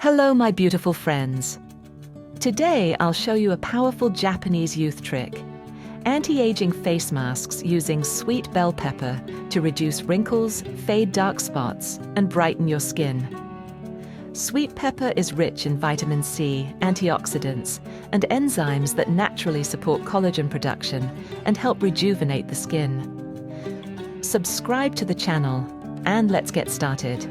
Hello, my beautiful friends. Today, I'll show you a powerful Japanese youth trick. Anti-aging face masks using sweet bell pepper to reduce wrinkles, fade dark spots, and brighten your skin. Sweet pepper is rich in vitamin C, antioxidants, and enzymes that naturally support collagen production and help rejuvenate the skin. Subscribe to the channel, and let's get started.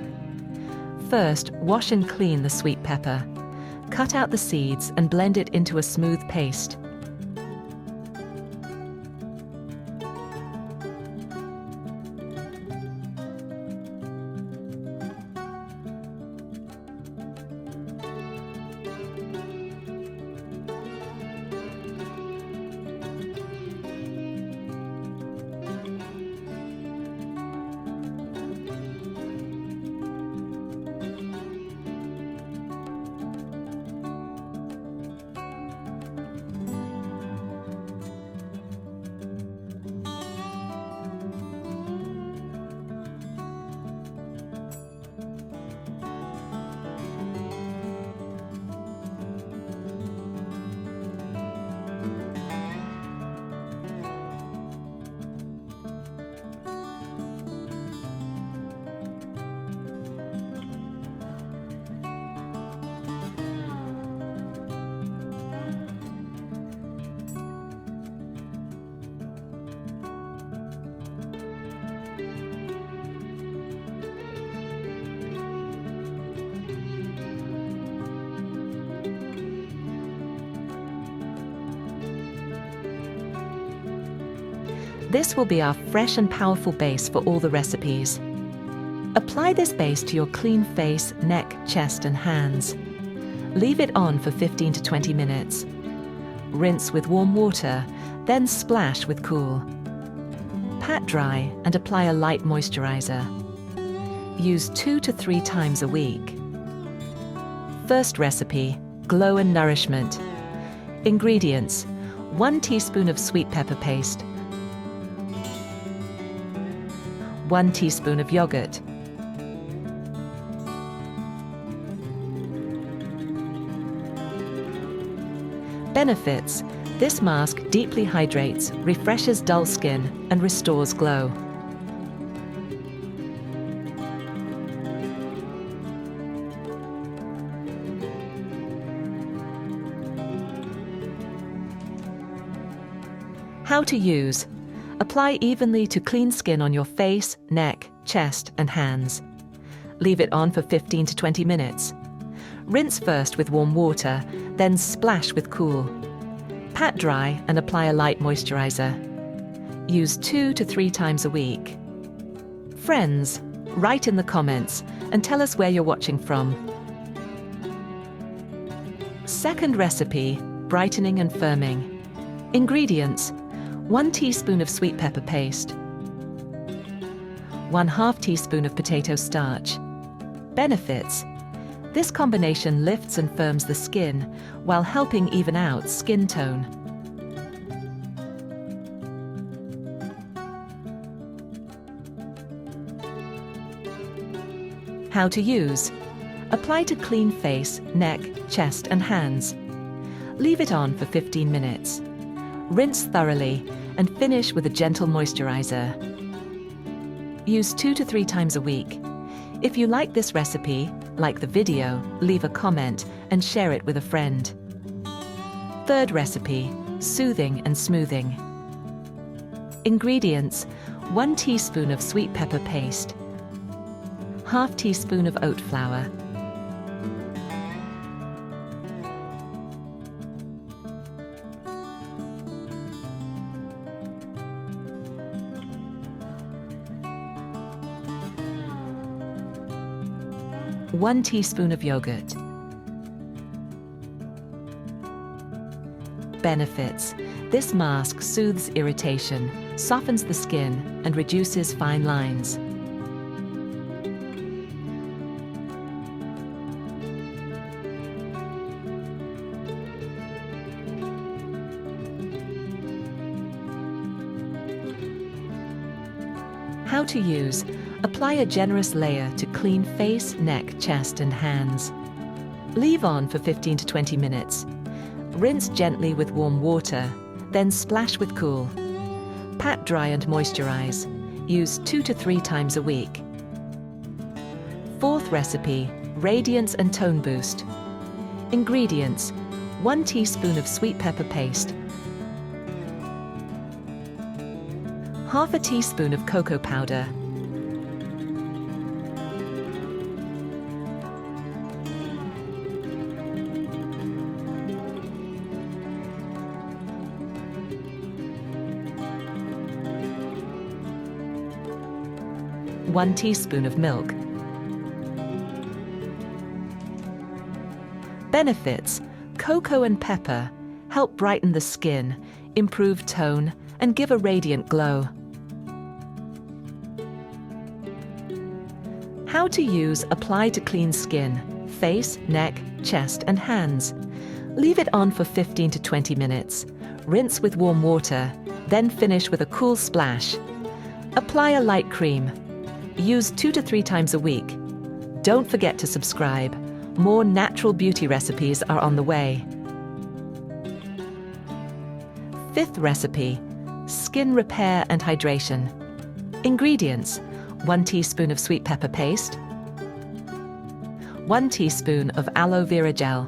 First, wash and clean the sweet pepper. Cut out the seeds and blend it into a smooth paste. This will be our fresh and powerful base for all the recipes. Apply this base to your clean face, neck, chest, and hands. Leave it on for 15 to 20 minutes. Rinse with warm water, then splash with cool. Pat dry and apply a light moisturizer. Use 2 to 3 times a week. First recipe, glow and nourishment. Ingredients: 1 teaspoon of sweet pepper paste, 1 teaspoon of yogurt, Benefits: this mask deeply hydrates, refreshes dull skin, and restores glow. How to use: apply evenly to clean skin on your face, neck, chest, and hands. Leave it on for 15 to 20 minutes. Rinse first with warm water, then splash with cool. Pat dry and apply a light moisturizer. Use 2 to 3 times a week. Friends, write in the comments and tell us where you're watching from. Second recipe, brightening and firming. Ingredients: 1 teaspoon of sweet pepper paste, 1/2 teaspoon of potato starch. Benefits: this combination lifts and firms the skin while helping even out skin tone. How to use: apply to clean face, neck, chest, and hands. Leave it on for 15 minutes. Rinse thoroughly and finish with a gentle moisturizer. Use 2 to 3 times a week. If you like this recipe, like the video, leave a comment and share it with a friend. Third recipe, soothing and smoothing. Ingredients: 1 teaspoon of sweet pepper paste, 1/2 teaspoon of oat flour, 1 teaspoon of yogurt. Benefits: this mask soothes irritation, softens the skin, and reduces fine lines. How to use: apply a generous layer to clean face, neck, chest, and hands. Leave on for 15 to 20 minutes. Rinse gently with warm water, then splash with cool. Pat dry and moisturize. Use 2 to 3 times a week. Fourth recipe, Radiance and Tone Boost. Ingredients: 1 teaspoon of sweet pepper paste, half a teaspoon of cocoa powder, 1 teaspoon of milk. Benefits: cocoa and pepper help brighten the skin, improve tone, and give a radiant glow. How to use apply to clean skin, face, neck, chest, and hands. Leave it on for 15 to 20 minutes. Rinse with warm water, then finish with a cool splash. Apply a light cream. Use 2 to 3 times a week. Don't forget to subscribe. More natural beauty recipes are on the way. Fifth recipe, skin repair and hydration. Ingredients: 1 teaspoon of sweet pepper paste, 1 teaspoon of aloe vera gel.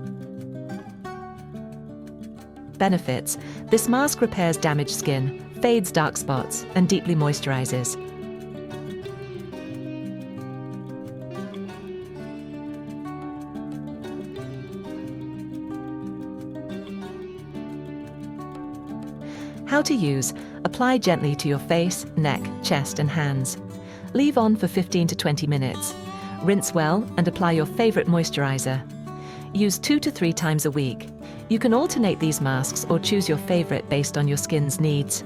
Benefits: this mask repairs damaged skin, fades dark spots, and deeply moisturizes. How to use: apply gently to your face, neck, chest, and hands. Leave on for 15 to 20 minutes. Rinse well and apply your favorite moisturizer. Use 2 to 3 times a week. You can alternate these masks or choose your favorite based on your skin's needs.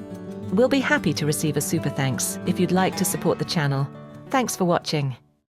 We'll be happy to receive a super thanks if you'd like to support the channel. Thanks for watching.